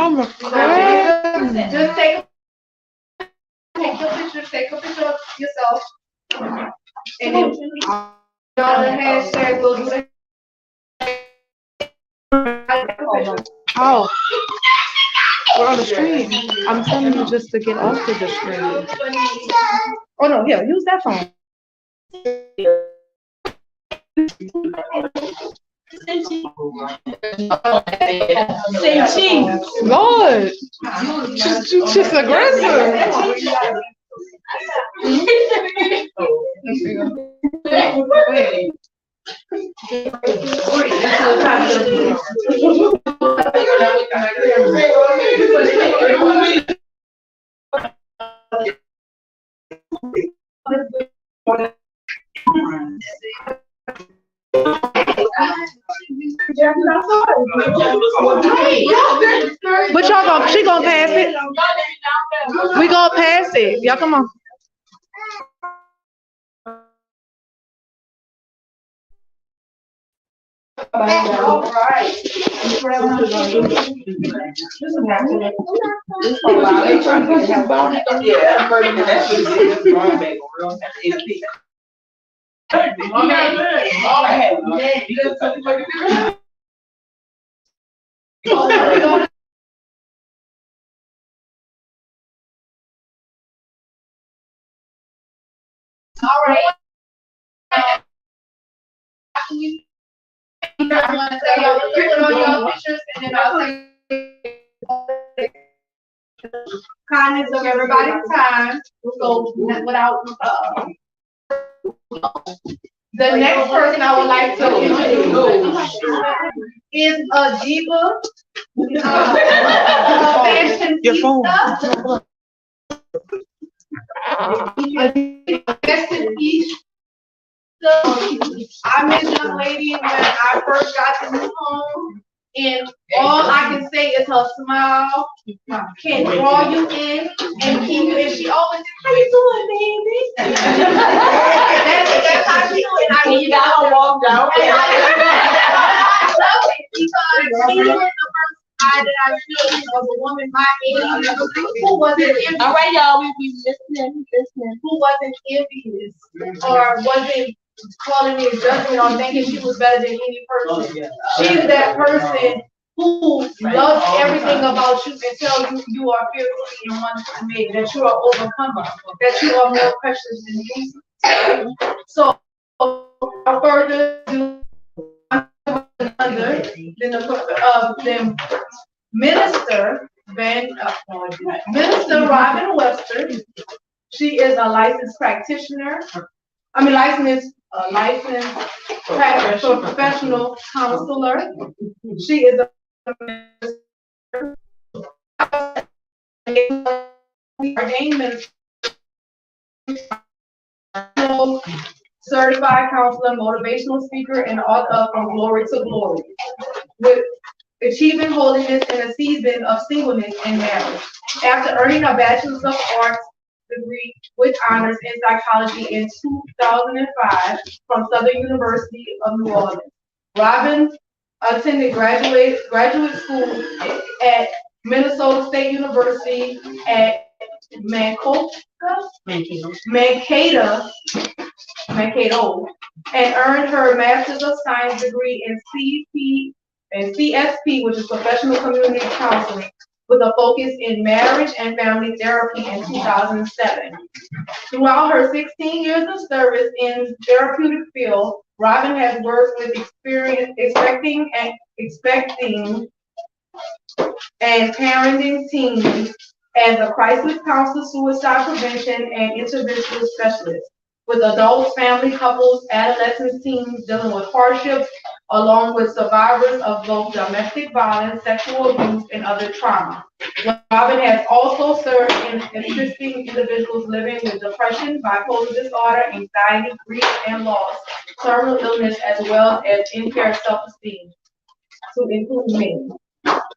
I'm a friend. Just take a picture of yourself, and then on the hashtag, we'll do the Oh, we're on the screen. I'm telling you just to get off of the screen. Oh no, here, use that phone. Lord, she's aggressive. But she gonna pass it. We gonna pass it. Y'all come on. All right. All right. You guys want to say y'all put on your pictures, and then I'll take kindness of everybody's time. So without the next person I would like to introduce is a diva, Your phone. I met this lady when I first got to this home, and all I can say is her smile can draw you in and keep you. And she always says, "How you doing, baby?" that's how she do it. I mean, you got her walked out. I love it because she was the first guy that I seen of a woman my age who wasn't envious. All right, y'all, we listening. Who wasn't envious or wasn't calling me a judgment or thinking she was better than any person. She's that person who loves everything about you and tells you you are fearfully and wonderfully made, that you are overcomer, that you are more precious than these. So, without further ado, than Minister Minister Robin Webster. She is a licensed practitioner. Licensed professional counselor. She is a ordained minister, certified counselor, motivational speaker, and author of From Glory to Glory, with achieving holiness in a season of singleness and marriage. After earning a Bachelor's of Arts degree with honors in psychology in 2005 from Southern University of New Orleans, Robin attended graduate school at Minnesota State University at Mankato, and earned her Master's of Science degree in CSP, which is Professional Community Counseling, with a focus in marriage and family therapy in 2007. Throughout her 16 years of service in therapeutic field, Robin has worked with expecting and parenting teams as a crisis counselor, suicide prevention, and intervention specialist with adults, family, couples, adolescent teens dealing with hardships, along with survivors of both domestic violence, sexual abuse, and other trauma. Robin has also served in assisting individuals living with depression, bipolar disorder, anxiety, grief, and loss, terminal illness, as well as impaired self-esteem, to include me.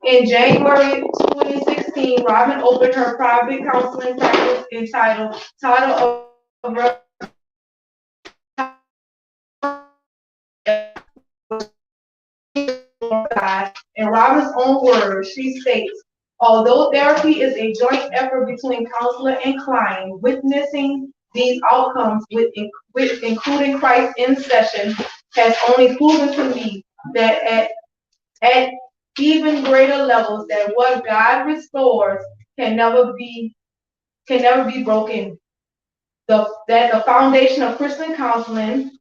In January 2016, Robin opened her private counseling practice entitled Title of In Robin's own words, she states, Although therapy is a joint effort between counselor and client, witnessing these outcomes with including Christ in session has only proven to me that at even greater levels that what God restores can never be broken. That the foundation of Christian counseling,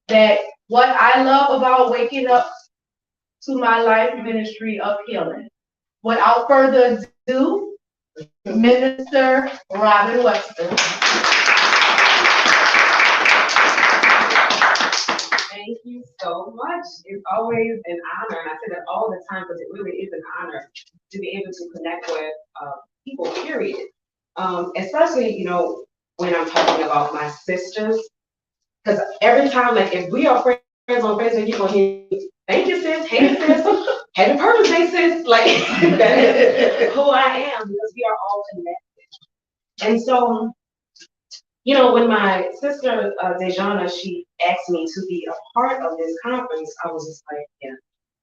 that what I love about waking up to my life ministry of healing. Without further ado, Minister Robin Webster. Thank you so much. It's always an honor, and I say that all the time because it really is an honor to be able to connect with people, period. Especially, when I'm talking about my sisters, because every time, like, if we are friends on Facebook, you're going to hear, thank you, sis, hey, sis, happy birthday, sis. Like, that is who I am because we are all connected. And so, when my sister, Dejuana, she asked me to be a part of this conference, I was just like, yeah.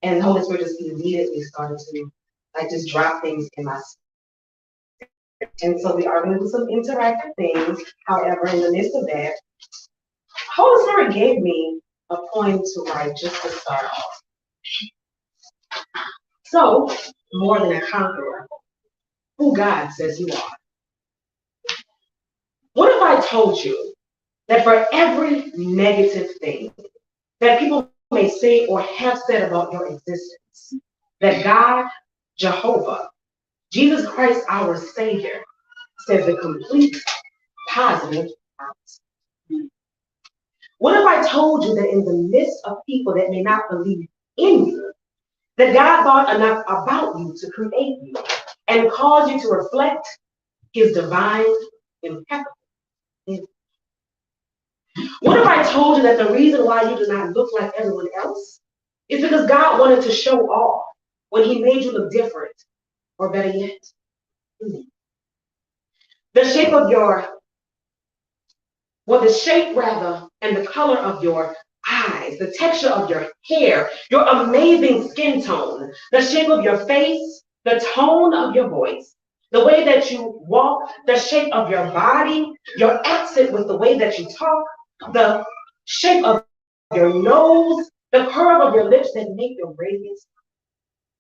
And the Holy Spirit just immediately started to, like, just drop things in my spirit. And so we are going to do some interactive things. However, in the midst of that, Holy Spirit gave me a poem to write just to start off. So, more than a conqueror, who God says you are. What if I told you that for every negative thing that people may say or have said about your existence, that God, Jehovah, Jesus Christ, our Savior, says the complete positive opposite? What if I told you that in the midst of people that may not believe in you, that God thought enough about you to create you and cause you to reflect his divine impeccable image? What if I told you that the reason why you do not look like everyone else is because God wanted to show off when he made you look different, or better yet, unique? The shape and the color of your eyes, the texture of your hair, your amazing skin tone, the shape of your face, the tone of your voice, the way that you walk, the shape of your body, your accent with the way that you talk, the shape of your nose, the curve of your lips that make your radiance,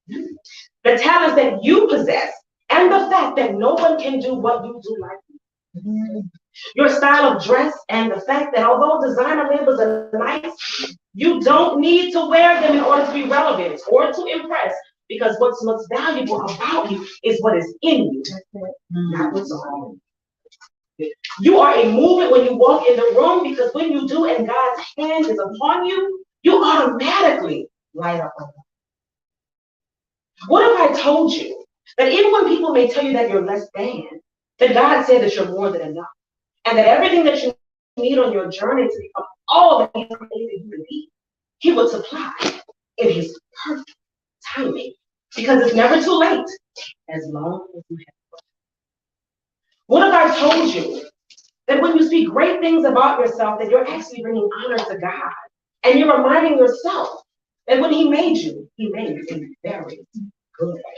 the talents that you possess, and the fact that no one can do what you do like you. Your style of dress and the fact that although designer labels are nice, you don't need to wear them in order to be relevant or to impress, because what's most valuable about you is what is in you, not what's on you. You are a movement when you walk in the room, because when you do and God's hand is upon you, you automatically light up. What if I told you that even when people may tell you that you're less than, that God said that you're more than enough, and that everything that you need on your journey to become all that He's created you to be, He will supply in His perfect timing, because it's never too late as long as you have. What if I told you that when you speak great things about yourself, that you're actually bringing honor to God, and you're reminding yourself that when He made you in very good way?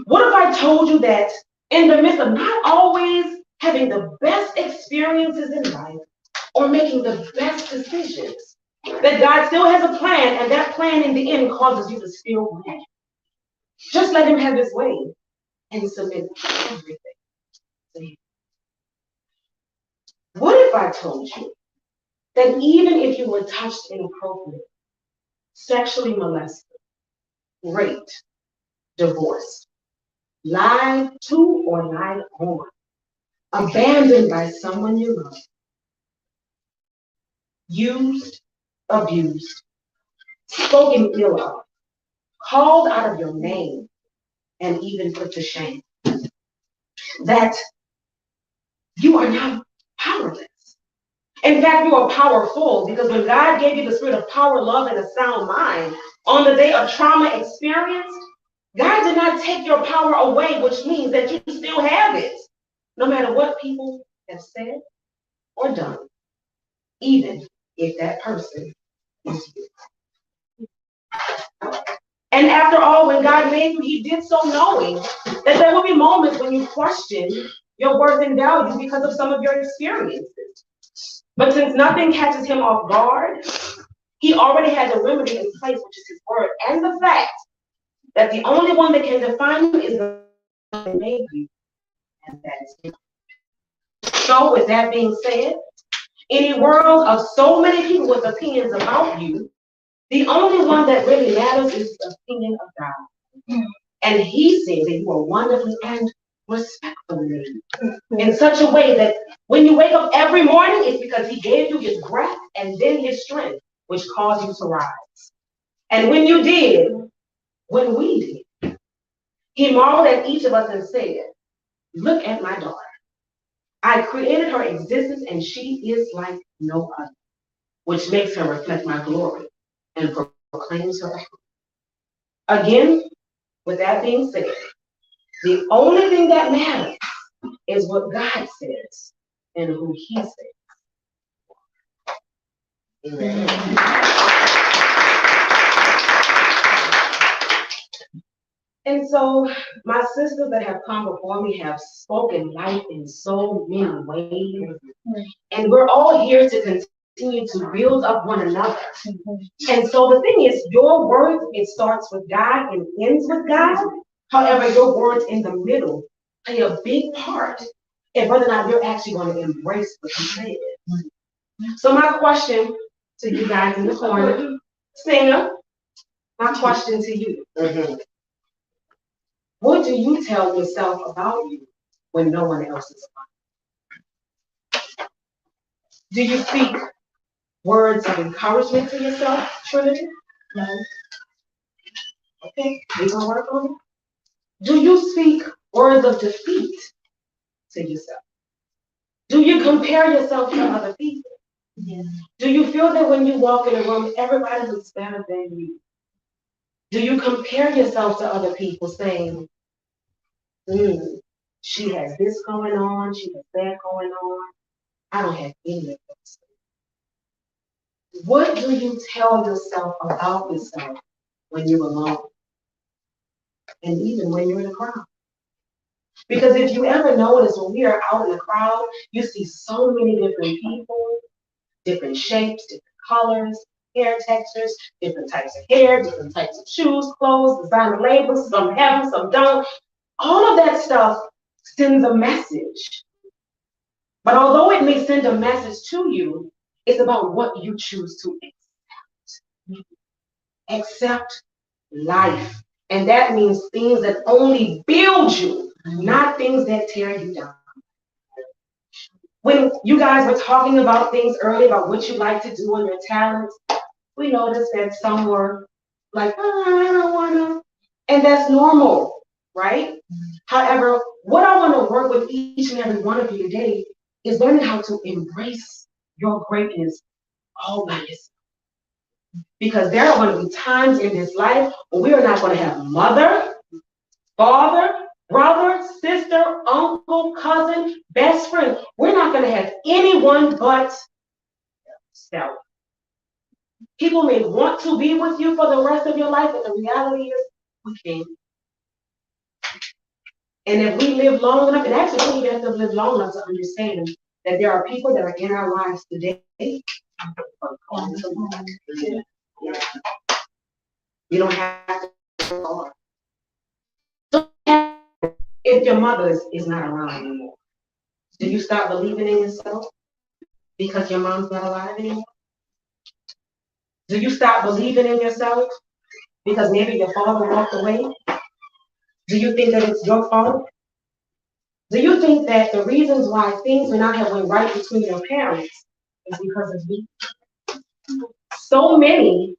What if I told you that in the midst of not always having the best experiences in life or making the best decisions, that God still has a plan, and that plan in the end causes you to still win? Just let Him have His way and submit everything to Him. What if I told you that even if you were touched inappropriately, sexually molested, raped, divorced, lied to or lied on, abandoned by someone you love, used, abused, spoken ill of, called out of your name, and even put to shame, that you are not powerless? In fact, you are powerful, because when God gave you the spirit of power, love, and a sound mind on the day of trauma experience, God did not take your power away, which means that you still have it, no matter what people have said or done, even if that person is you. And after all, when God made you, he did so knowing that there will be moments when you question your worth and value because of some of your experiences. But since nothing catches him off guard, he already had the remedy in place, which is his word, and the fact that the only one that can define you is the one that made you, and that is him. So with that being said, in a world of so many people with opinions about you, the only one that really matters is the opinion of God. And he said that you are wonderfully and respectfully made in such a way that when you wake up every morning, it's because he gave you his breath and then his strength, which caused you to rise. And when you did, when we did, he marveled at each of us and said, look at my daughter. I created her existence and she is like no other, which makes her reflect my glory and proclaims her. Again, with that being said, the only thing that matters is what God says and who he says. Amen. And so my sisters that have come before me have spoken life in so many ways. And we're all here to continue to build up one another. And so the thing is, your words, it starts with God and ends with God. However, your words in the middle play a big part in whether or not you're actually going to embrace what you said. So my question to you guys in the corner, singer, my question to you. What do you tell yourself about you when no one else is around? Do you speak words of encouragement to yourself, Trinity? No. Okay, we're gonna work on it. Do you speak words of defeat to yourself? Do you compare yourself to other people? Yeah. Do you feel that when you walk in a room, everybody looks better than you? Do you compare yourself to other people saying, she has this going on, she has that going on. I don't have any of those things. What do you tell yourself about yourself when you're alone? And even when you're in a crowd? Because if you ever notice, when we are out in the crowd, you see so many different people, different shapes, different colors, hair textures, different types of hair, different types of shoes, clothes, designer labels, some have them, some don't. All of that stuff sends a message. But although it may send a message to you, it's about what you choose to accept. Accept life. And that means things that only build you, not things that tear you down. When you guys were talking about things earlier, about what you like to do and your talents, we noticed that some were like, oh, I don't want to. And that's normal, right? However, what I want to work with each and every one of you today is learning how to embrace your greatness all by yourself. Because there are going to be times in this life when we are not going to have mother, father, brother, sister, uncle, cousin, best friend. We're not going to have anyone but self. People may want to be with you for the rest of your life, but the reality is we can't. And if we live long enough, and actually we have to live long enough to understand that there are people that are in our lives today. You don't have to. If your mother is not around anymore, do you start believing in yourself because your mom's not alive anymore? Do you start believing in yourself because maybe your father walked away? Do you think that it's your fault? Do you think that the reasons why things may not have went right between your parents is because of you? So many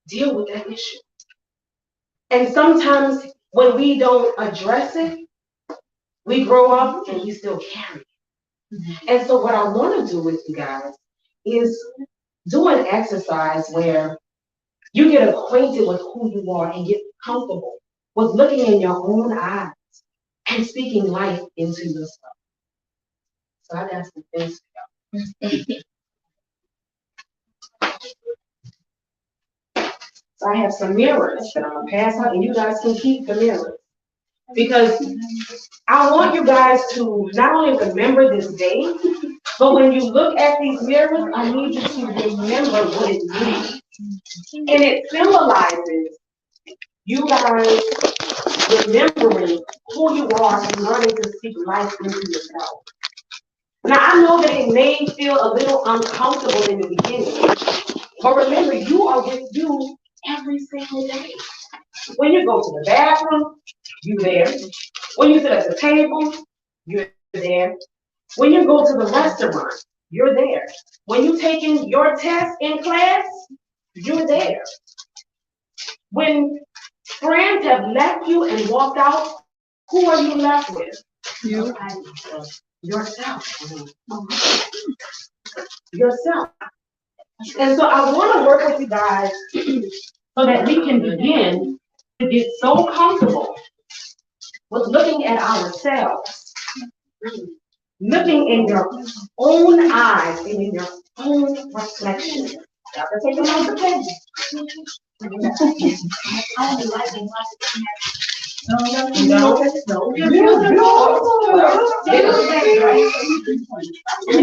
deal with that issue. And sometimes when we don't address it, we grow up and we still carry it. And so what I want to do with you guys is do an exercise where you get acquainted with who you are and get comfortable with looking in your own eyes and speaking life into yourself. So I got some things for y'all. I have some mirrors that I'm gonna pass out, and you guys can keep the mirrors. Because I want you guys to not only remember this day, but when you look at these mirrors, I need you to remember what it means. And it symbolizes you guys remembering who you are and learning to speak life into yourself. Now, I know that it may feel a little uncomfortable in the beginning, but remember, you are with you every single day. When you go to the bathroom, you're there. When you sit at the table, you're there. When you go to the restaurant, you're there. When you're taking your test in class, you're there. When friends have left you and walked out, who are you left with? You. Yourself. Yourself. And so I want to work with you guys so that we can begin to get so comfortable with looking at ourselves, looking in your own eyes and in your own reflection. Y'all can take them out the pen.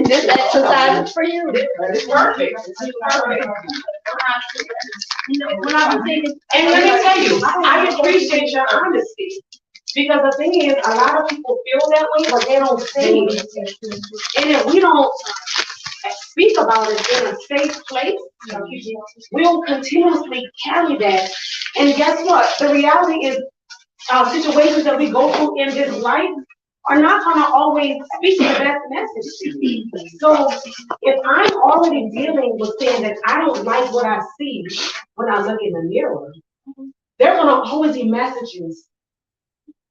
This exercise is for you. It's perfect. It's perfect. And let me tell you, I appreciate your honesty. Because the thing is, a lot of people feel that way, but they don't say it. And if we don't speak about it in a safe place, we'll continuously carry that. And guess what? The reality is, situations that we go through in this life are not going to always speak the best message to you. So if I'm already dealing with saying that I don't like what I see when I look in the mirror, there are going to always be messages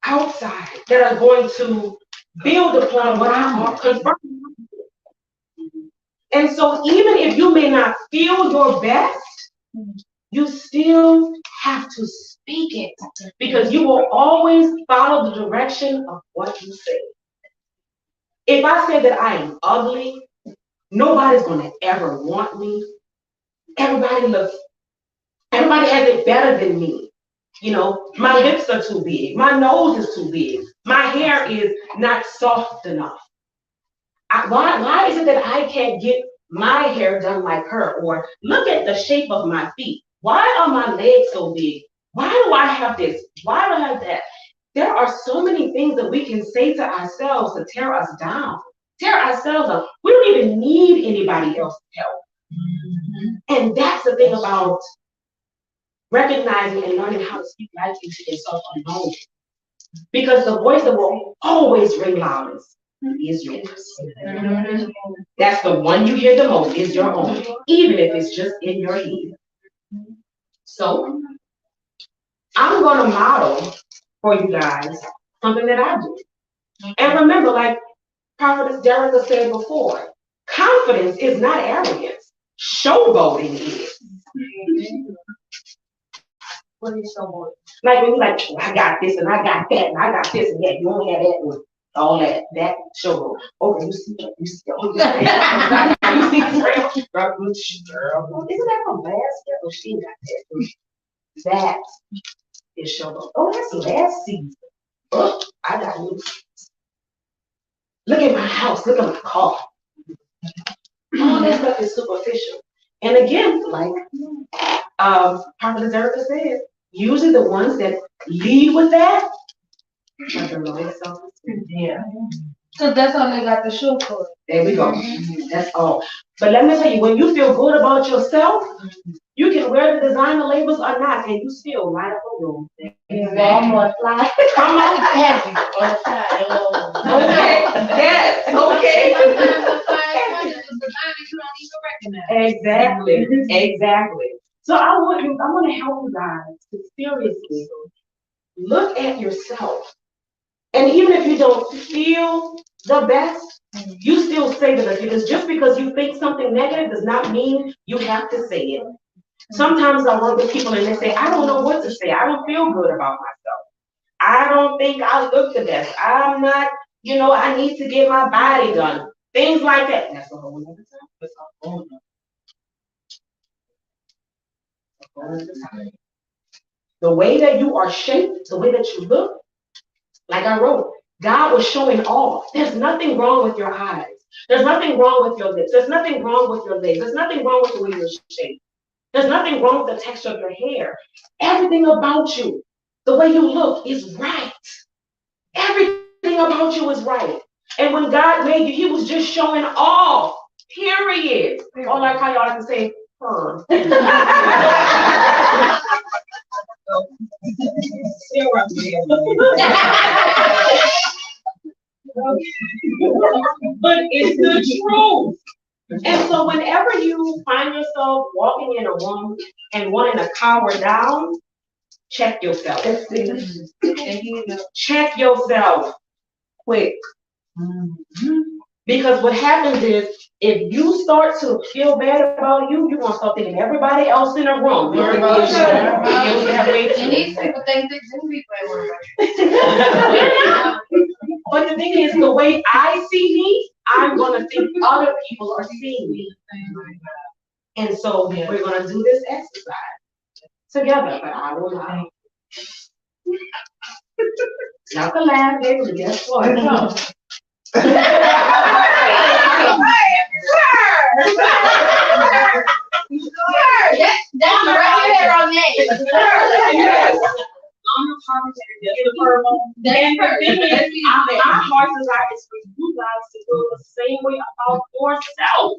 outside that are going to build upon what I'm confirming. And so even if you may not feel your best, you still have to speak it, because you will always follow the direction of what you say. If I say that I am ugly, nobody's going to ever want me. Everybody has it better than me. You know, my lips are too big, my nose is too big, my hair is not soft enough. Why is it that I can't get my hair done like her? Or look at the shape of my feet. Why are my legs so big? Why do I have this? Why do I have that? There are so many things that we can say to ourselves to tear us down, tear ourselves up. We don't even need anybody else's help. And that's the thing about recognizing and learning how to speak life into yourself alone. Because the voice that will always ring loudest is yours. That's the one you hear the most, is your own, even if it's just in your head. So I'm going to model for you guys something that I do. And remember, like Prophetess Derrica said before, confidence is not arrogance. Showboating is. What is showboating? Like when you're like, oh, I got this and I got that and I got this and that. You only have that one. All that showboat. Okay, you see, oh, you see this girl. Isn't that from last year? Oh, she got that. That is showboat. Oh, that's last season. Oh, I got new. Look at my house. Look at my car. All that stuff is superficial. And again, like Prophet Erica said, usually the ones that lead with that are the lowest self-esteem. Yeah. So that's all they got to show for it. There we go. That's all. But let me tell you, when you feel good about yourself, you can wear the designer labels or not, and you still light up a room. Walmart fly. Come on, happy. Okay. Yes. Okay. Exactly. Exactly. So I want to help you guys to seriously look at yourself. And even if you don't feel the best, you still say that, because just because you think something negative does not mean you have to say it. Sometimes I work with people and they say, I don't know what to say. I don't feel good about myself. I don't think I look the best. I'm not, I need to get my body done. Things like that. That's a whole other time. That's a whole other time. The way that you are shaped, the way that you look, like I wrote, God was showing off. There's nothing wrong with your eyes. There's nothing wrong with your lips. There's nothing wrong with your legs. There's nothing wrong with the way you're shaped. There's nothing wrong with the texture of your hair. Everything about you, the way you look is right. Everything about you is right. And when God made you, he was just showing off. Period. Or like how y'all like to say, her. But it's the truth. And so whenever you find yourself walking in a room and wanting to cower down, check yourself. Check yourself quick. Because what happens is, if you start to feel bad about you, you're going to start thinking everybody else in the room. And these people think they do be But the thing is, the way I see me, I'm going to think other people are seeing me. And so we're going to do this exercise together, but I will not. Not the laugh, baby, guess what? That's right here on me. My heart desire is for you guys to feel the same way about yourself.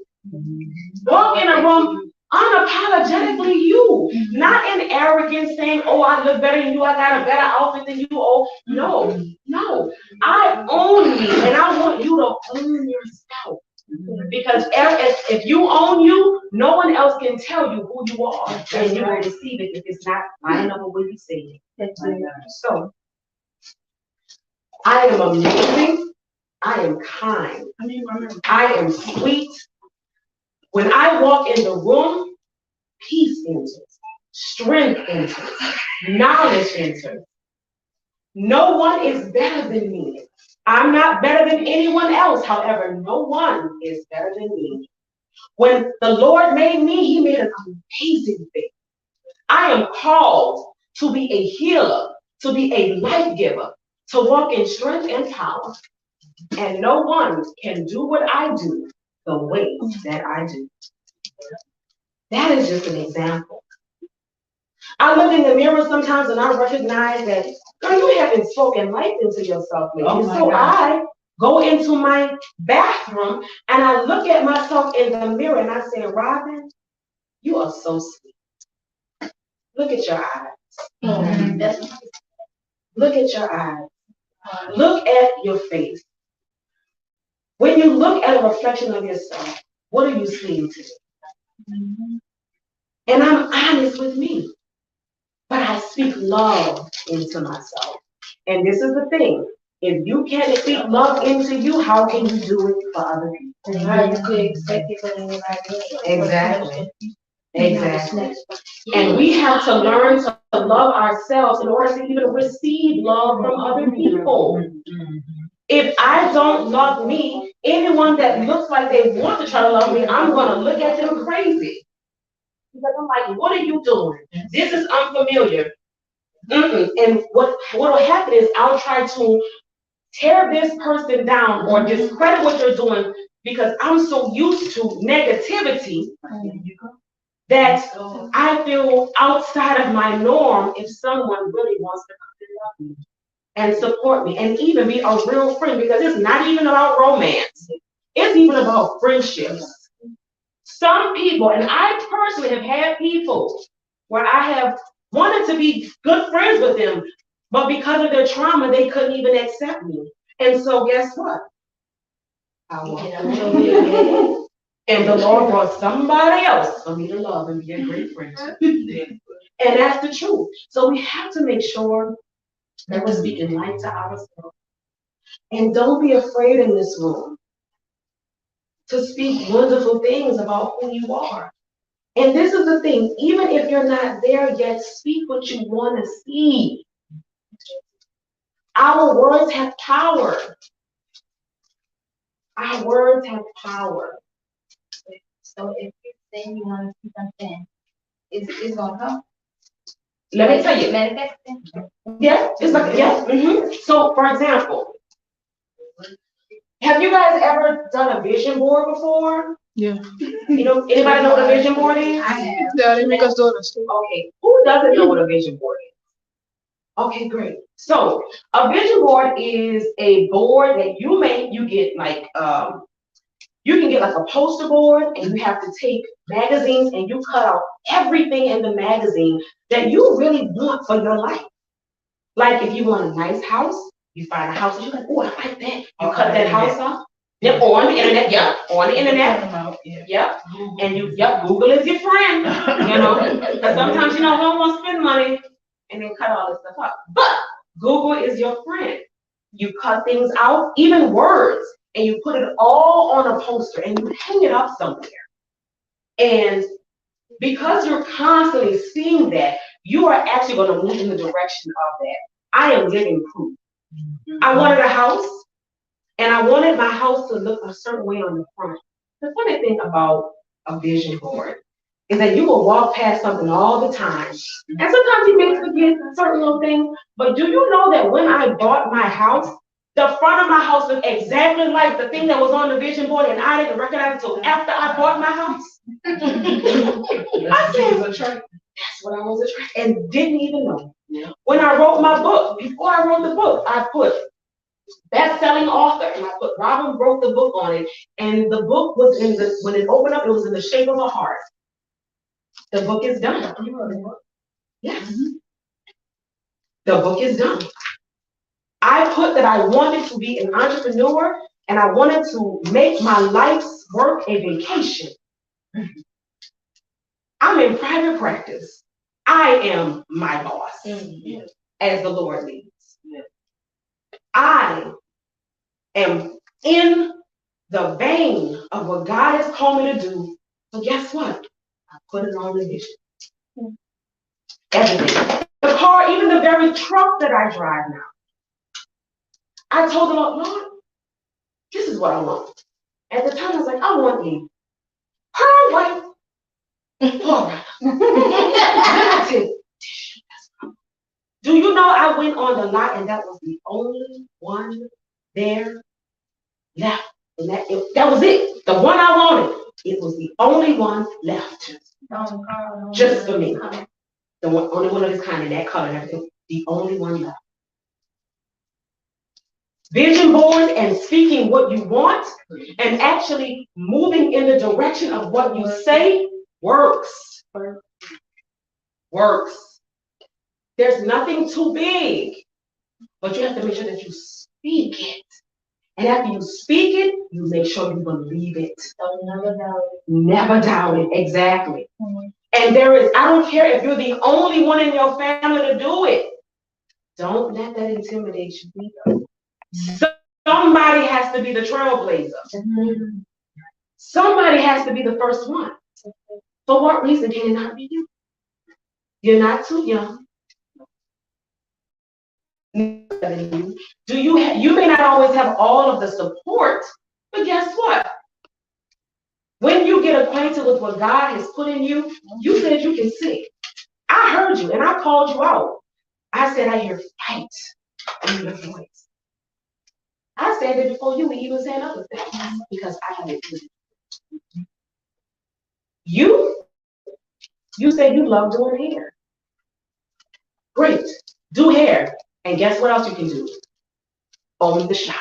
Walk in a room unapologetically you, not in arrogance saying, oh, I look better than you, I got a better outfit than you. Oh, no, I own me, and I want you to own yourself. Because if you own you, no one else can tell you who you are, and you will receive it if it's not lining up with what you say. So, I am amazing. I am kind. I am sweet. When I walk in the room, peace enters, strength enters, knowledge enters. No one is better than me. I'm not better than anyone else. However, no one is better than me. When the Lord made me, he made an amazing thing. I am called to be a healer, to be a life giver, to walk in strength and power. And no one can do what I do the way that I do. That is just an example. I look in the mirror sometimes and I recognize that, girl, you haven't spoken life into yourself lately. So I go into my bathroom and I look at myself in the mirror and I say, Robin, you are so sweet. Look at your eyes. Look at your eyes. Look at your face. When you look at a reflection of yourself, what are you seeing today? And I'm honest with me. But I speak love into myself. And this is the thing. If you can't speak love into you, how can you do it for other people? How you could expect it from anybody? Exactly. And we have to learn to love ourselves in order to even receive love from other people. If I don't love me, anyone that looks like they want to try to love me, I'm going to look at them crazy. Because I'm like, what are you doing? This is unfamiliar. And what will happen is I'll try to tear this person down or discredit what you're doing because I'm so used to negativity that I feel outside of my norm if someone really wants to come and love me and support me and even be a real friend, because it's not even about romance. It's even about friendships. Some people, and I personally have had people where I have wanted to be good friends with them, but because of their trauma, they couldn't even accept me. And so guess what? I walked away. And the Lord brought somebody else for me to love and be a great friend to. And that's the truth. So we have to make sure that we're speaking life to ourselves. And don't be afraid in this room to speak wonderful things about who you are. And this is the thing, even if you're not there yet, speak what you want to see. Our words have power. Our words have power. So if you're saying you want to see something, it's going to come. Let me tell you. Manifesting. Yeah, it's like, yeah. So, for example, have you guys ever done a vision board before? Yeah. You know, anybody know what a vision board is? I have. Yeah, they make us do it in school. Okay, who doesn't know what a vision board is? Okay, great. So, a vision board is a board that you make. You get like, you can get like a poster board, and you have to take magazines and you cut out everything in the magazine that you really want for your life. Like if you want a nice house, you find a house that you're like, oh, I like that. You cut that house off. Yep, on the internet, yep, on the internet. Yep. And Google is your friend, you know. Because sometimes, you know, we don't want to spend money and then cut all this stuff up. But Google is your friend. You cut things out, even words, and you put it all on a poster and you hang it up somewhere. And because you're constantly seeing that, you are actually going to move in the direction of that. I am living proof. I wanted a house, and I wanted my house to look a certain way on the front. The funny thing about a vision board is that you will walk past something all the time. And sometimes you may forget certain little things, but do you know that when I bought my house, the front of my house looked exactly like the thing that was on the vision board, and I didn't recognize it until after I bought my house? I said, that's what I was attracted, and didn't even know. Yeah. When I wrote my book, before I wrote the book, I put best-selling author, and I put Robin wrote the book on it, and the book was in the, when it opened up, it was in the shape of a heart. The book is done. Yes. The book is done. I put that I wanted to be an entrepreneur, and I wanted to make my life's work a vacation. I'm in private practice. I am my boss, as the Lord leads. I am in the vein of what God has called me to do. So guess what? I put it on the vision. Everything. The car, even the very truck that I drive now. I told the Lord, this is what I want. At the time, I was like, I want a pearl white. All right. Then I said, do you know I went on the lot and that was the only one there left? And that was it. The one I wanted. It was the only one left. Just for me. The one, only one of this kind in that color and everything. The only one left. Vision board and speaking what you want and actually moving in the direction of what you say works. Works. There's nothing too big, but you have to make sure that you speak it. And after you speak it, you make sure you believe it. So never doubt it. Never doubt it, exactly. And there is, I don't care if you're the only one in your family to do it. Don't let that intimidate you either. Somebody has to be the trailblazer. Somebody has to be the first one. For what reason can it not be you? You're not too young. You may not always have all of the support, but guess what? When you get acquainted with what God has put in you, you said you can sing. I heard you and I called you out. I said I hear fight in your voice. I said it before you were even saying other things because I had it. You said you love doing hair. Great. Do hair. And guess what else you can do? Own the shop.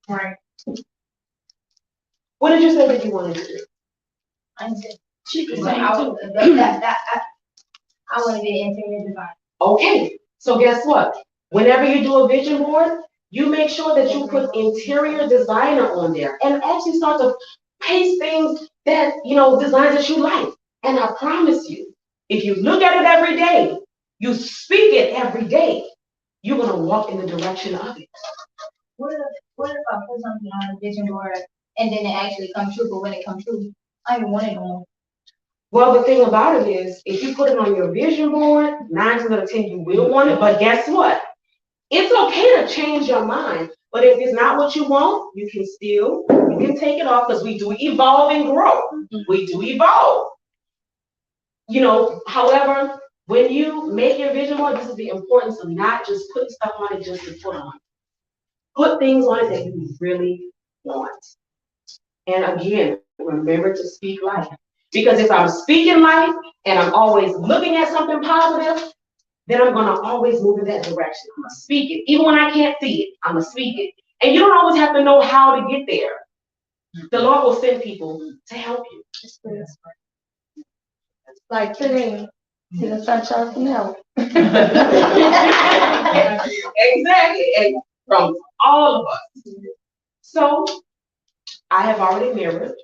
Right. What did you say that you wanted to do? I want to be an interior designer. Okay. So guess what? Whenever you do a vision board, you make sure that you put interior designer on there and actually start to paste things that, designs that you like. And I promise you, if you look at it every day, you speak it every day, you're going to walk in the direction of it. What if I put something on a vision board and then it actually comes true, but when it comes true, I don't even want it no more? Well, the thing about it is, if you put it on your vision board, 9 times out of 10 you will want it, but guess what? It's okay to change your mind, but if it's not what you want, you can take it off because we do evolve and grow. We do evolve. However, When you make your vision board, this is the importance of not just putting stuff on it just to put on. Put things on it that you really want. And again, remember to speak life. Because if I'm speaking life and I'm always looking at something positive, then I'm gonna always move in that direction. I'm gonna speak it. Even when I can't see it, I'm gonna speak it. And you don't always have to know how to get there. The Lord will send people to help you. Like today, see the sunshine from hell. Exactly. And from all of us. So I have already mirrored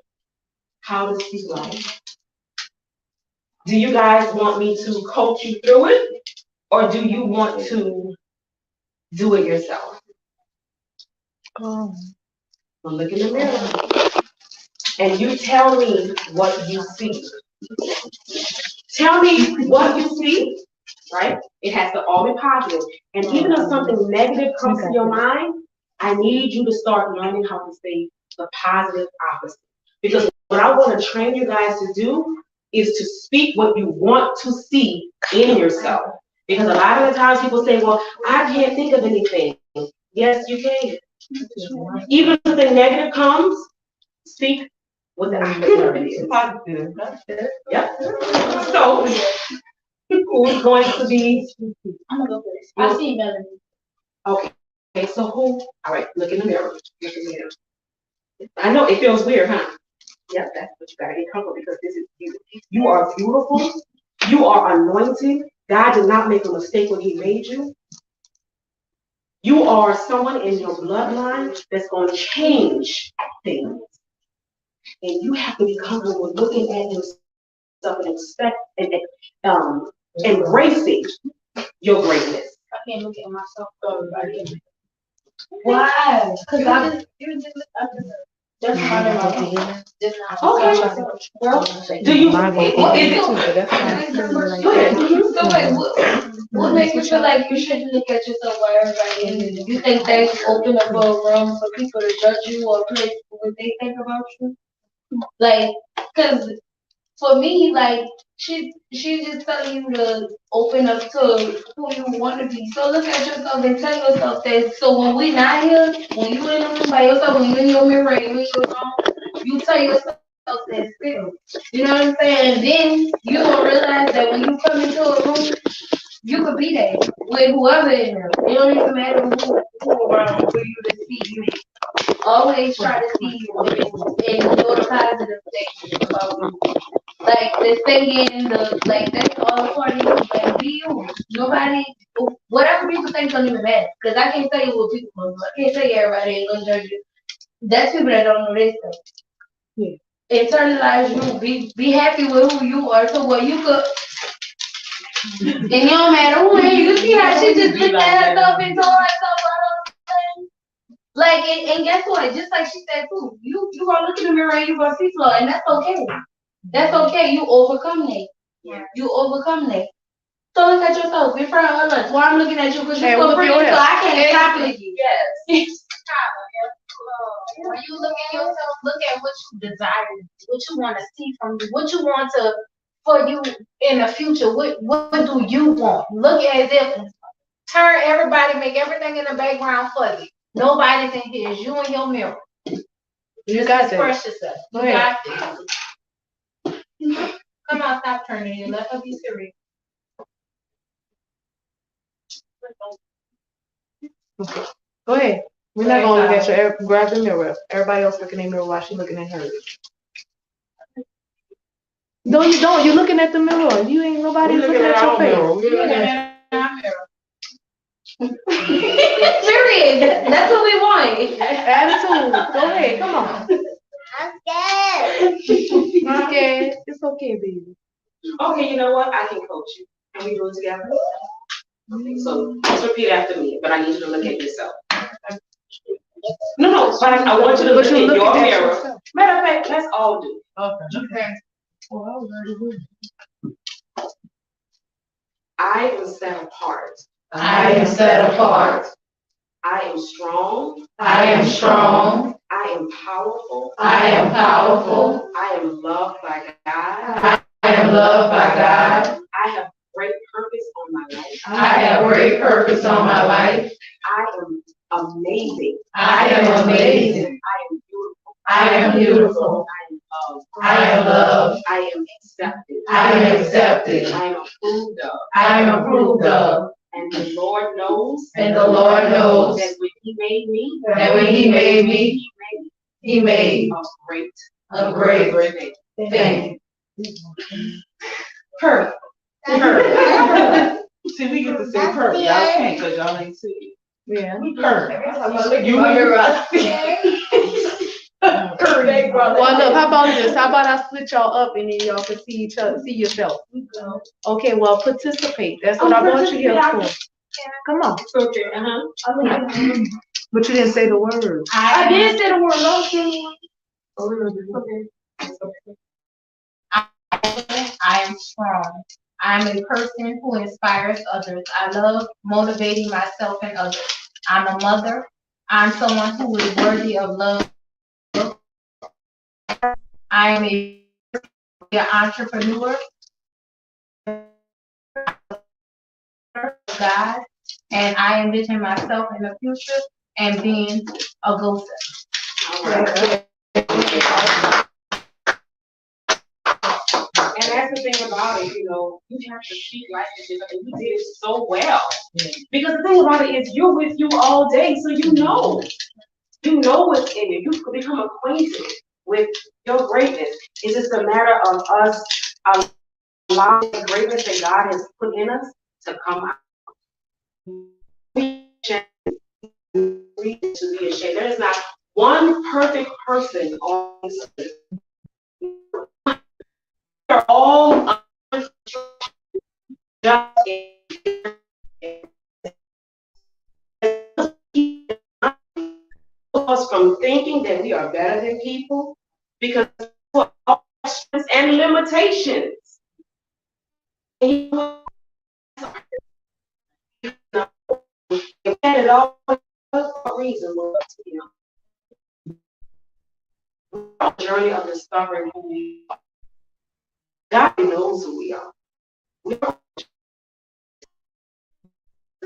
how to speak life. Do you guys want me to coach you through it? Or do you want to do it yourself? Well, look in the mirror. And you tell me what you see. Tell me what you see, right? It has to all be positive. And even if something negative comes to your mind, I need you to start learning how to say the positive opposite. Because what I want to train you guys to do is to speak what you want to see in yourself. Because a lot of the times people say, well, I can't think of anything. Yes, you can. Even if the negative comes, speak what the opposite is. Positive. Yep. So, who's going to be? I'm gonna go first. I see Melanie. Okay, so who? All right, look in the mirror. Look in the mirror. I know it feels weird, huh? Yep, that's what you gotta get comfortable because this is you. You are beautiful. You are anointed. God did not make a mistake when He made you. You are someone in your bloodline that's going to change things. And you have to be comfortable with looking at yourself and expect and embracing your greatness. I can't look at myself. Why? Because you just that's not in my opinion. Okay. Well, do you? What is it? Go ahead. So wait, what makes you feel like you shouldn't look at yourself while everybody is? You think they open up a room for people to judge you or place what they think about you? Like, cause for me, like she just telling you to open up to who you want to be. So look at yourself and tell yourself that. So when we not here, when you in the room by yourself, when you in your mirror, you in your room, you tell yourself that still. You know what I'm saying? And then you gonna realize that when you come into a room, you could be there with whoever in there. It don't even matter who around for you to see you. Always try to see you and know the positive things about you. Like the singing, that's all part of you. Like be you. Nobody, whatever people think don't even matter. Cause I can't tell you what people gonna do. I can't tell you everybody ain't gonna judge you. That's people that don't know this stuff. Yeah. Internalize you. Be happy with who you are. So what you could. And it don't matter who ain't. You see how she just looked at herself and told herself what I'm saying? Like, and guess what? Just like she said too, you gonna look in the mirror and you gonna see flaw, and that's okay. That's okay. You overcome that. Yeah. You overcome that. So look at yourself in front of her lunch. Why I'm looking at you because you're so pretty, so I can't copy you. Yes. When you look at yourself, look at what you desire, what you want to see from you, what you want to for you in the future. What do you want? Look as if turn everybody, make everything in the background fuzzy. Nobody's in here. It's you and your mirror. You got express this. yourself. You got this. Come on, stop turning it. Let her be serious. Okay. Go ahead. We're not gonna look at your grab the mirror. Everybody else looking in the mirror while she's looking at hers. No, you don't. You're looking at the mirror. You ain't nobody looking at your face. We're looking at our mirror. Period. That's what we want. Attitude. Go ahead. Come on. I'm scared. I'm scared. It's okay, baby. Okay, you know what? I can coach you. Can we do it together? So just repeat after me, but I need you to look at yourself. No, but I want you to look in your mirror. Matter of fact, let's all do it. Okay. I am set apart. I am set apart. I am strong. I am strong. I am powerful. I am powerful. I am loved by God. I am loved by God. I have great great purpose on my life. I am amazing. I am amazing. I am beautiful. I am loved. I am accepted. I am accepted. I am approved of. I am approved of. And the Lord knows. And the Lord knows that when He made me. that when He made me, He made a great thing. Perfect. See, we get to say perfect. Y'all can't because y'all ain't see it. Yeah. Perfect. You Well, look, how about this? How about I split y'all up and then y'all can see each other, see yourself. Okay, well, participate. That's what I want you here for. Come on. Okay, But you didn't say the word. I did say the word, I am strong. I am a person who inspires others. I love motivating myself and others. I'm a mother. I'm someone who is worthy of love. I am an entrepreneur, God, and I envision myself in the future and being a ghost. And that's the thing about it, you have to speak like this, and you did it so well. Because the thing about it is, you're with you all day, so you know what's in you. You become acquainted with your greatness. It's just a matter of us allowing the greatness that God has put in us to come out. To be ashamed. There is not one perfect person on this earth. They're all just us from thinking that we are better than people because of our strengths and limitations. And it all for a reason, Lord. We're on a journey of discovering who we are. God knows who we are. We are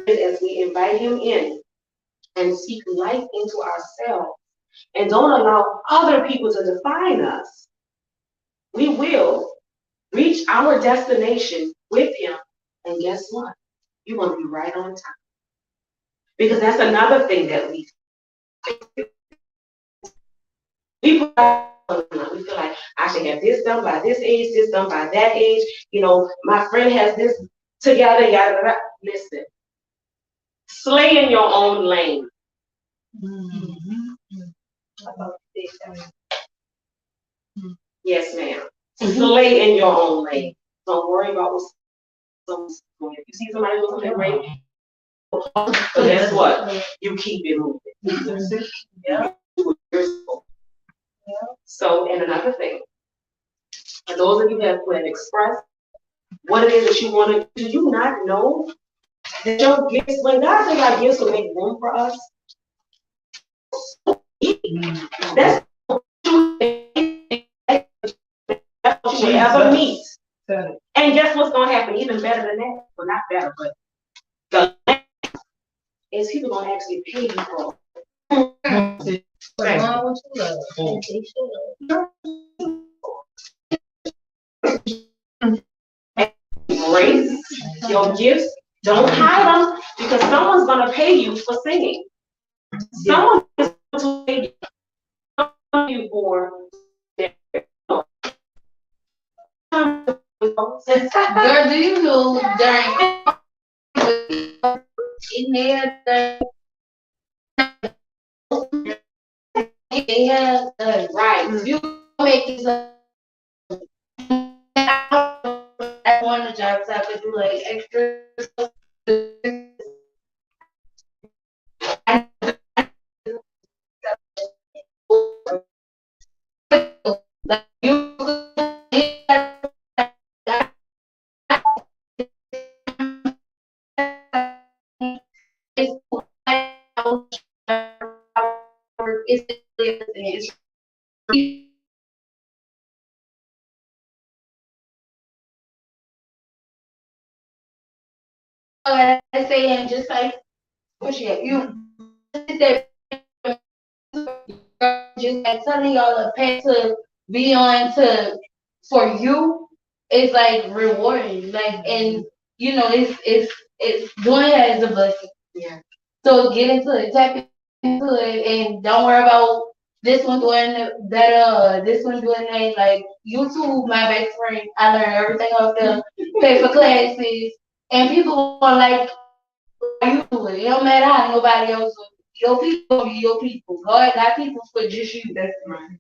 as we invite Him in and speak life into ourselves and don't allow other people to define us, we will reach our destination with Him. And guess what? You're going to be right on time. Because that's another thing that we feel like I should have this done by this age, this done by that age. My friend has this together, yada, yada. Listen, slay in your own lane. Yes, ma'am. Slay in your own lane. Don't worry about what's going. If you see somebody doing something great, so guess what? You keep it moving. Yeah. So, and another thing, for those of you that have expressed what it is that you want to do, you not know that your gifts, when God says our gifts will make room for us, that's what you ever meet. And guess what's going to happen? Even better than that. Well, not better, but the is people going to actually pay you for it. Grace, your gifts, don't hide them because someone's going to pay you for singing. Someone is going to pay you for Girl, do you know during in there they have right. You make it at one of the jobs I could do like extra stuff. Like you it's I say, and just like, where she at? You sit there, just like telling y'all a path to be on to for you is like rewarding. Like, and you know, it's doing it as a blessing. Yeah. So get into it, tap into it, and don't worry about this one doing better, this one doing that. Like YouTube, my best friend, I learned everything off there. Pay for classes, and people are like you do it. It don't matter how nobody else do it. Your people be your people. God got people for just you. That's Right.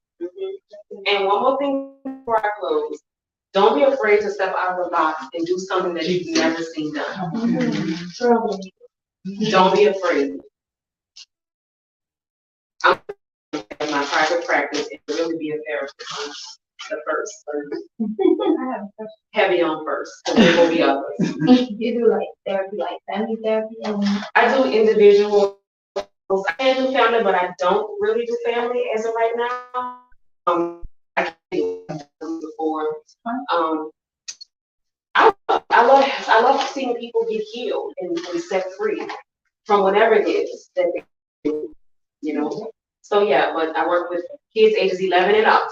And one more thing before I close. Don't be afraid to step out of the box and do something that you've never seen done. Don't be afraid. I'm in my private practice and really be a therapist. The first. Heavy on first. And there will be others. You do like therapy, like family therapy, and I do individual. I can do family, but I don't really do family as of right now. I can't do it before. I love seeing people get healed and set free from whatever it is that they do, you know. So yeah, but I work with kids ages 11 and up.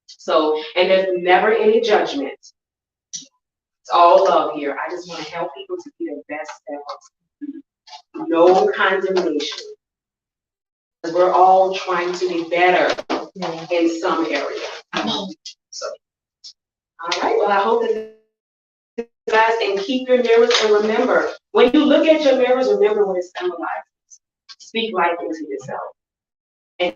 So, and there's never any judgment. It's all love here. I just want to help people to be their best selves. No condemnation. We're all trying to be better in some area. So, all right. Well, I hope that guys, and keep your mirrors, and remember, when you look at your mirrors, remember what it symbolizes. Speak life into yourself. And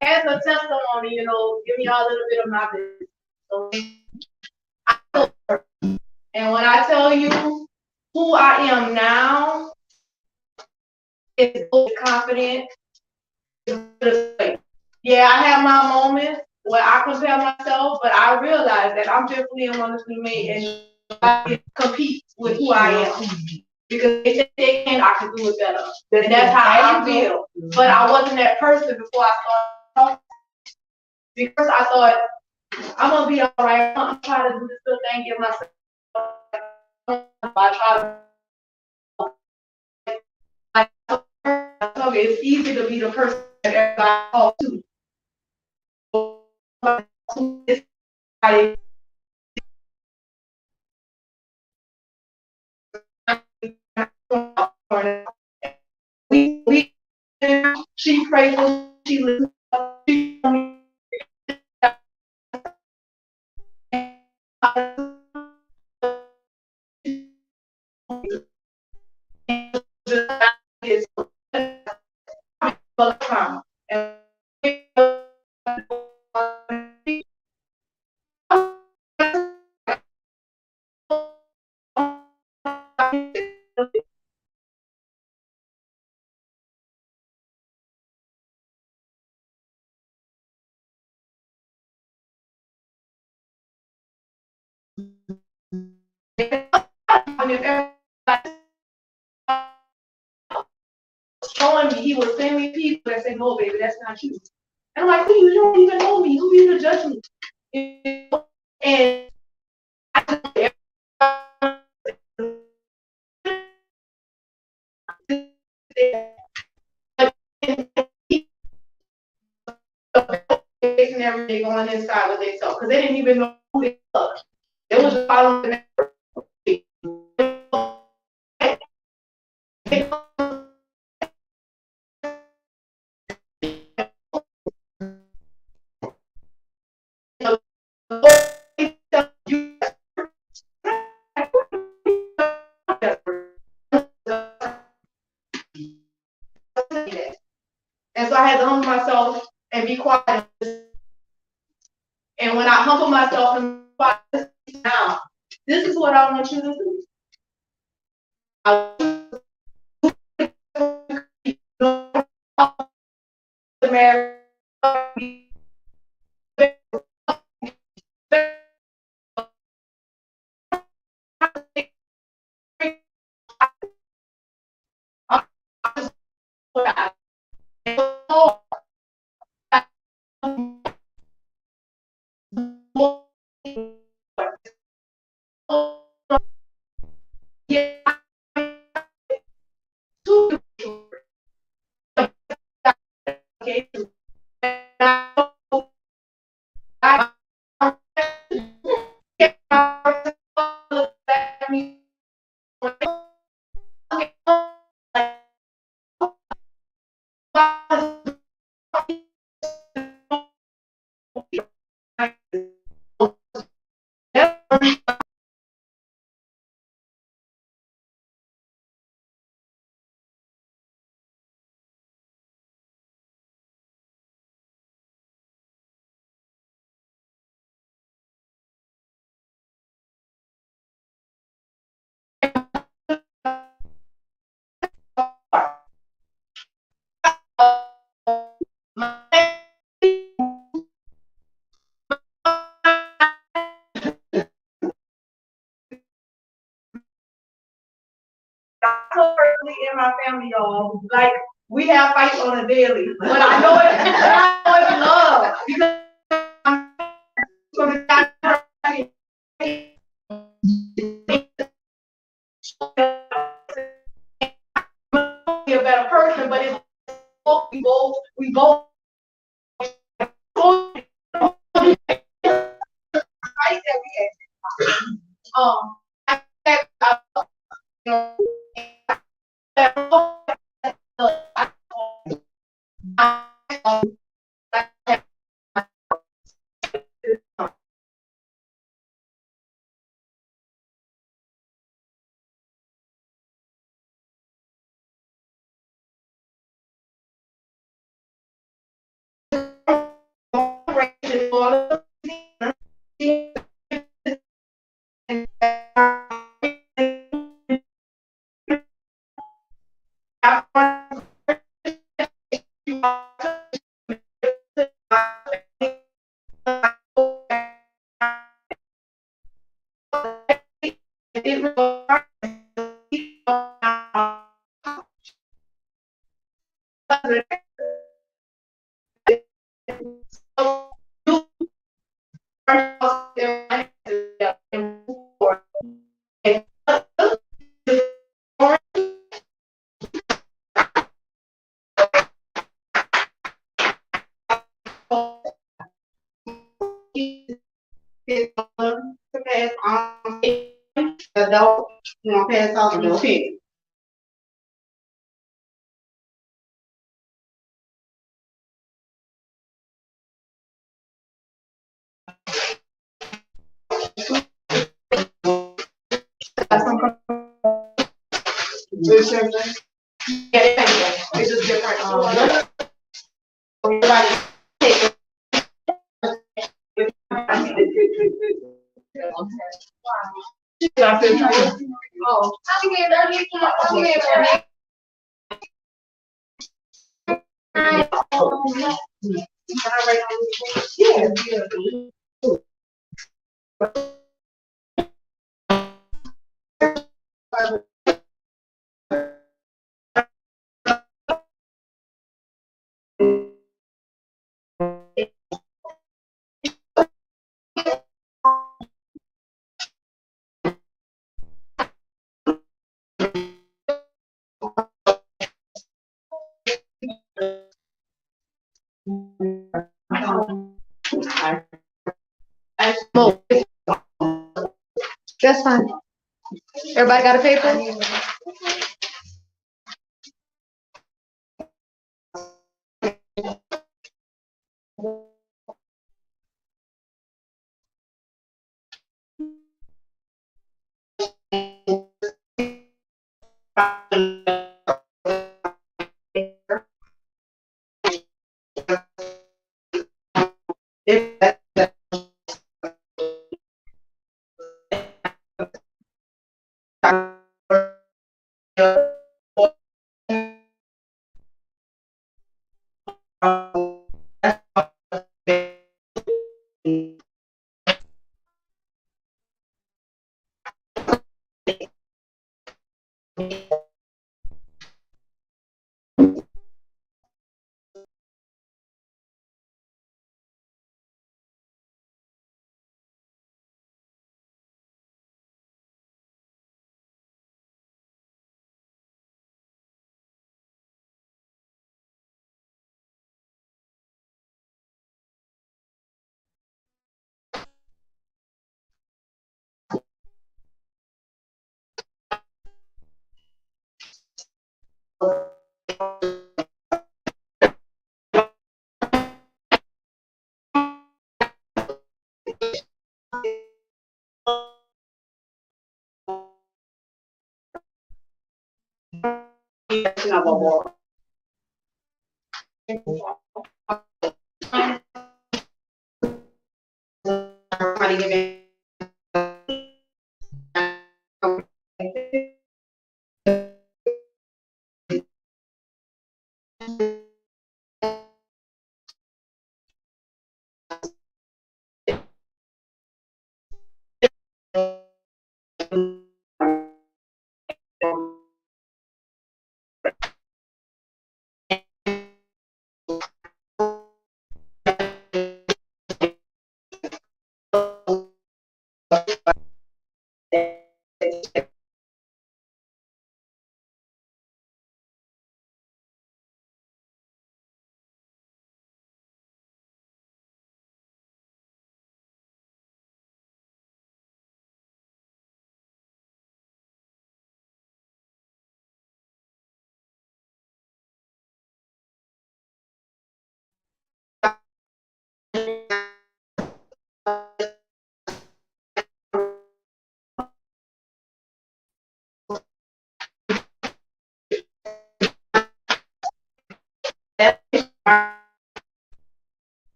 As a testimony, give me all a little bit of my business. So, and when I tell you who I am now, it's confident. Yeah, I have my moments where I compare myself, but I realize that I'm definitely a wonderfully made and I compete with who I am. Because if they can, I can do it better. And that's how I feel. But I wasn't that person before I started talking. Because I thought, I'm going to be all right. I'm trying to do this little thing, give myself. I try to. It's easy to be the person that everybody talks to. She prayed for, she listened. Showing me, he was sending me people that say, no, baby, that's not you. And I'm like, who you don't even know me? Who you to judge me? And and everything going inside with themselves because they didn't even know who they were. They was just following the and so I had to humble myself and be quiet. And when I humble myself and be quiet now, this is what I want you to do. I Yeah. Two. Okay. In my family, y'all, like we have fights on a daily, but I know it's love because I'm be a better person, but it's we both fight that we had. Adult, pass off to the kid. It's just different. Everybody take Oh, That's fine. Everybody got a paper?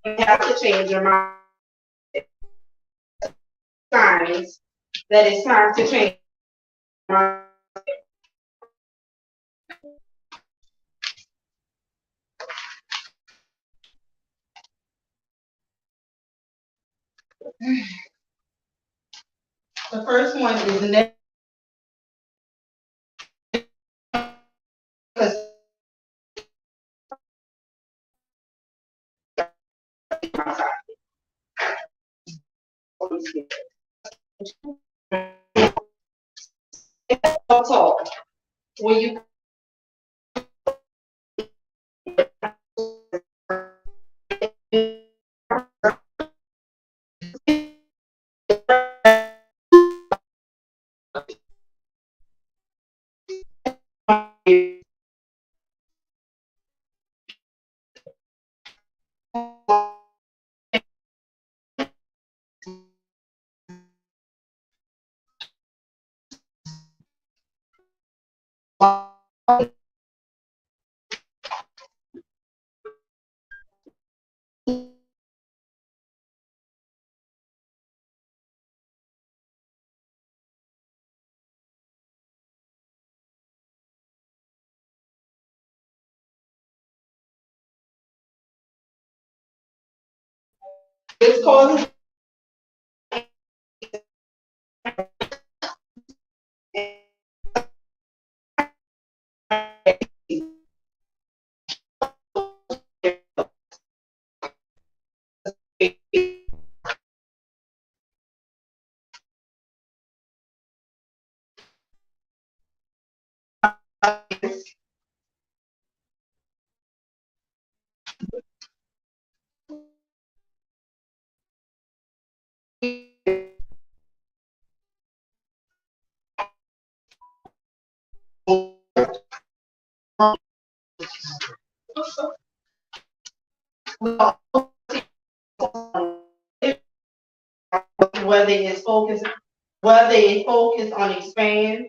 You have to change your mind. Signs that it's time to change your mind. The first one is negative. So when you it's causing whether it's focused, whether it focus on expand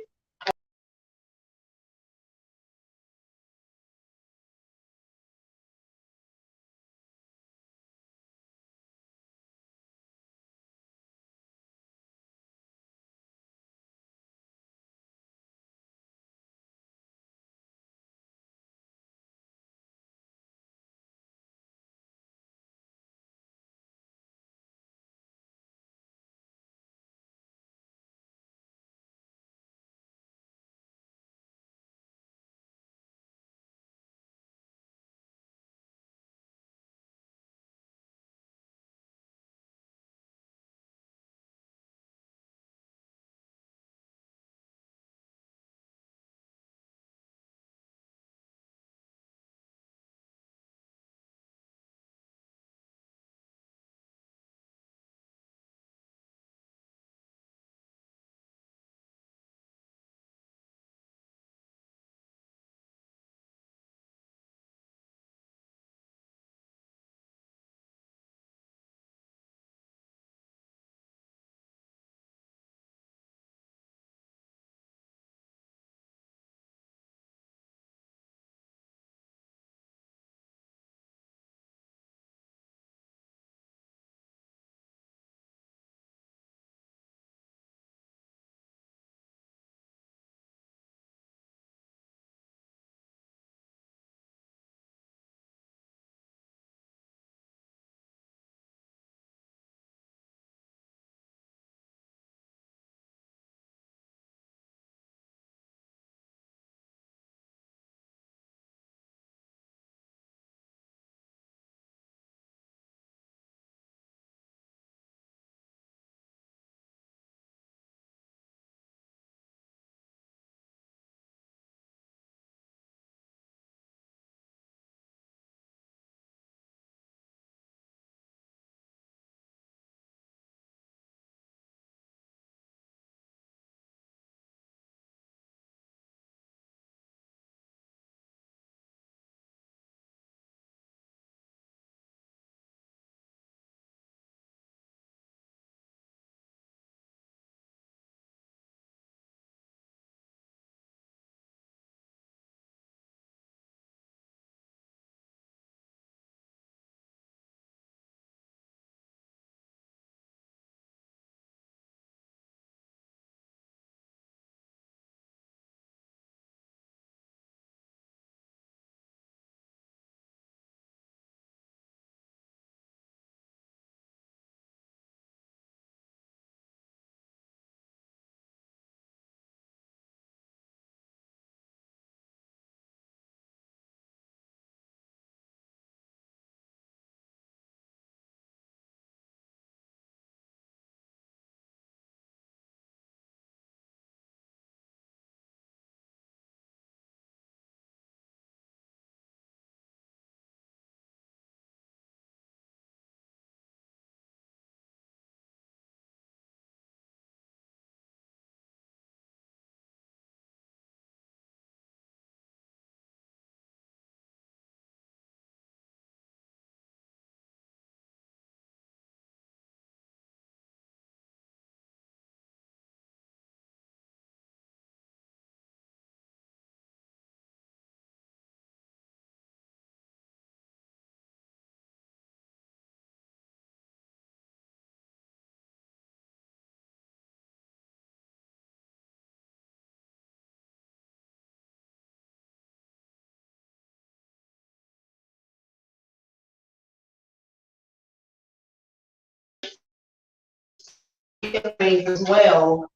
things as well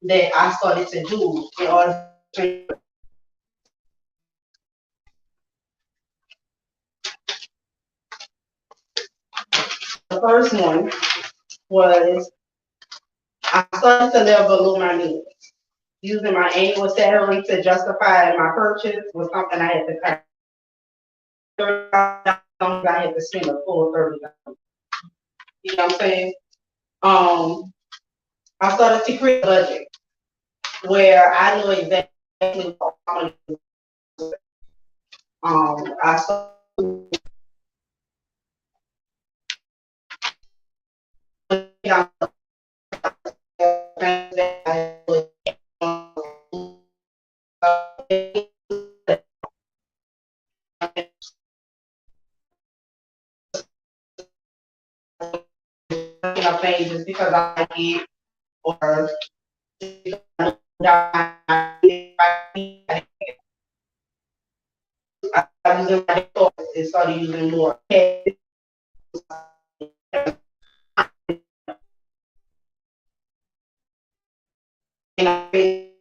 that I started to do in order to. The first one was I started to live below my means. Using my annual salary to justify my purchase was something I had to pay. I had to spend a full $30. You know what I'm saying? I started to create a budget where I knew exactly what I wanted to do. I started down that I would, things just because I like it or I was in my thoughts and started using more cash. And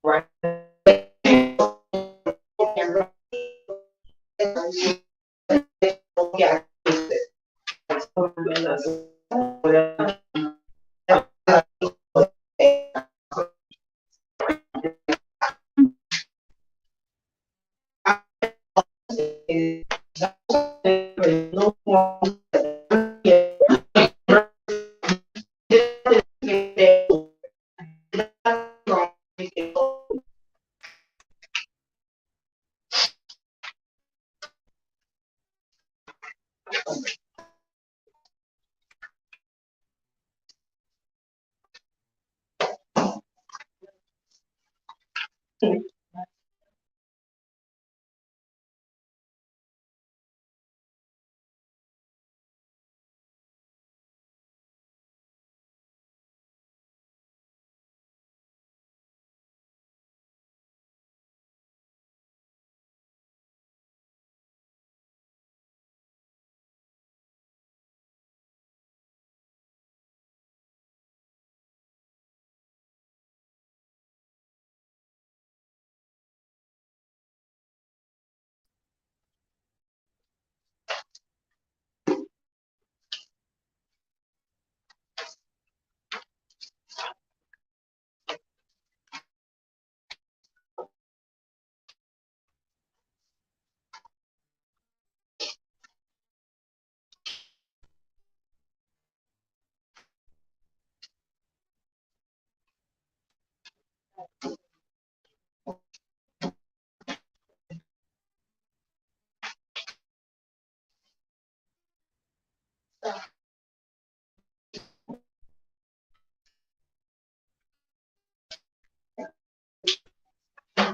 right. Yeah.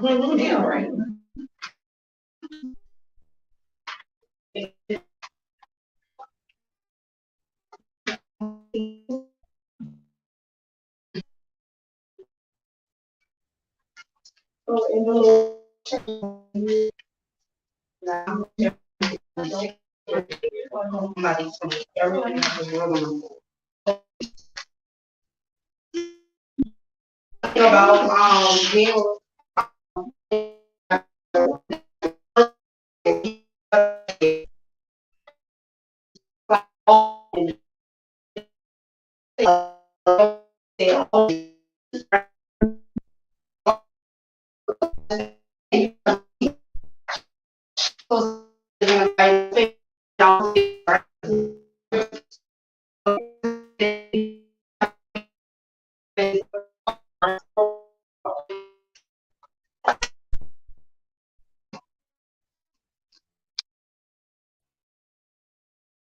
Yeah, right. About being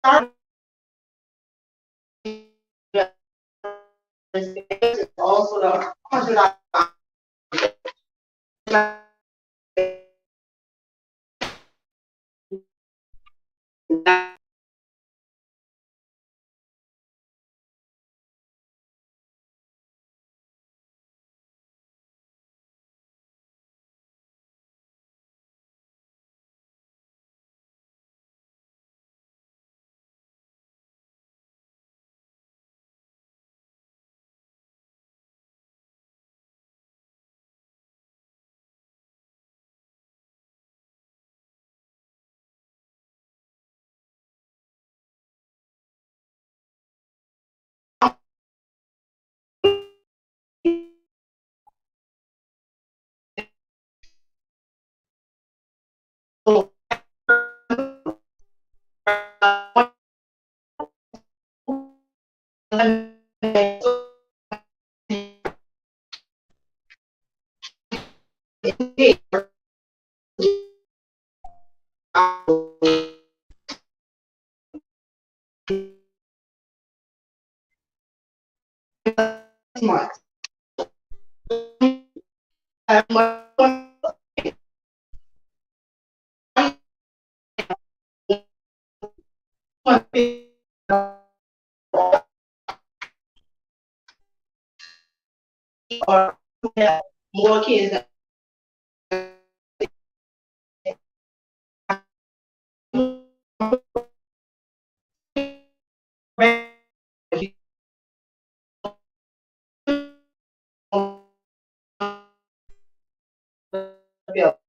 Also, the or more kids. Yeah.